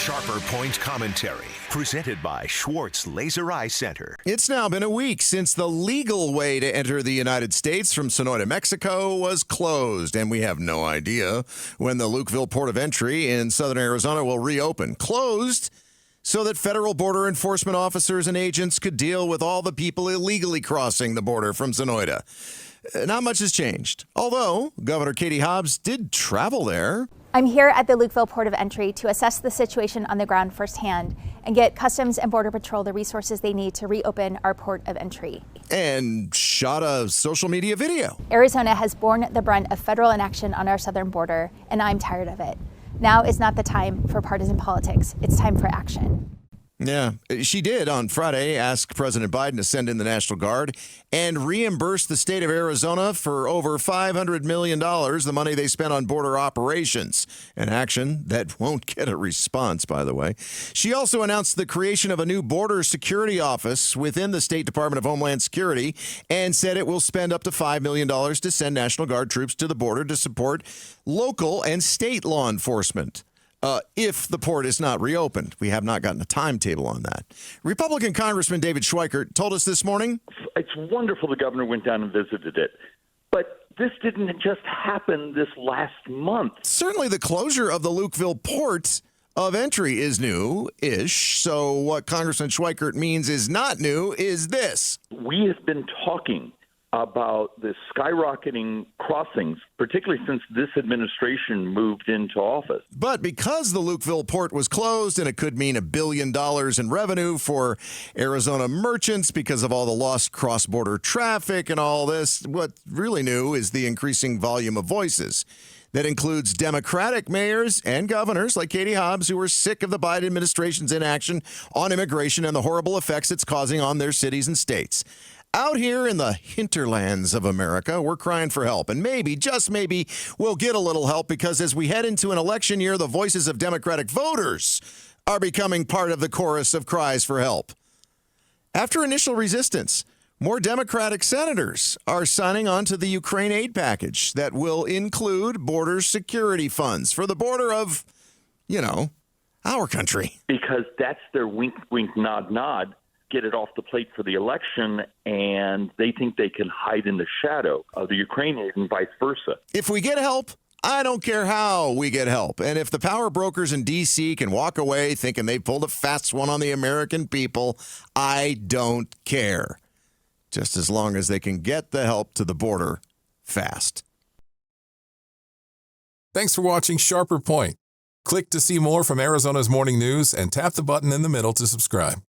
Sharper Point Commentary, presented by Schwartz Laser Eye Center. It's now been a week since the legal way to enter the United States from Sonora, Mexico was closed, and we have no idea when the Lukeville Port of Entry in southern Arizona will reopen. Closed so that federal border enforcement officers and agents could deal with all the people illegally crossing the border from Sonora. Not much has changed, although Governor Katie Hobbs did travel there. I'm here at the Lukeville Port of Entry to assess the situation on the ground firsthand and get Customs and Border Patrol the resources they need to reopen our port of entry. And shot a social media video. Arizona has borne the brunt of federal inaction on our southern border, and I'm tired of it. Now is not the time for partisan politics. It's time for action. Yeah, she did on Friday ask President Biden to send in the National Guard and reimburse the state of Arizona for over $500 million, the money they spent on border operations, an action that won't get a response, by the way. She also announced the creation of a new border security office within the State Department of Homeland Security and said it will spend up to $5 million to send National Guard troops to the border to support local and state law enforcement. If the port is not reopened. We have not gotten a timetable on that. Republican Congressman David Schweikert told us this morning. It's wonderful the governor went down and visited it. But this didn't just happen this last month. Certainly the closure of the Lukeville Port of Entry is new-ish. So what Congressman Schweikert means is not new is this. We have been talking about the skyrocketing crossings, particularly since this administration moved into office. But because the Lukeville port was closed and it could mean $1 billion in revenue for Arizona merchants because of all the lost cross-border traffic and all this, what really new is the increasing volume of voices. That includes Democratic mayors and governors like Katie Hobbs who are sick of the Biden administration's inaction on immigration and the horrible effects it's causing on their cities and states. Out here in the hinterlands of America, we're crying for help. And maybe, just maybe, we'll get a little help because as we head into an election year, the voices of Democratic voters are becoming part of the chorus of cries for help. After initial resistance, more Democratic senators are signing on to the Ukraine aid package that will include border security funds for the border of, our country. Because that's their wink, wink, nod, nod. Get it off the plate for the election, and they think they can hide in the shadow of the Ukraine aid and vice versa. If we get help, I don't care how we get help. And if the power brokers in D.C. can walk away thinking they pulled a fast one on the American people, I don't care. Just as long as they can get the help to the border fast. Thanks for watching Sharper Point. Click to see more from Arizona's morning news and tap the button in the middle to subscribe.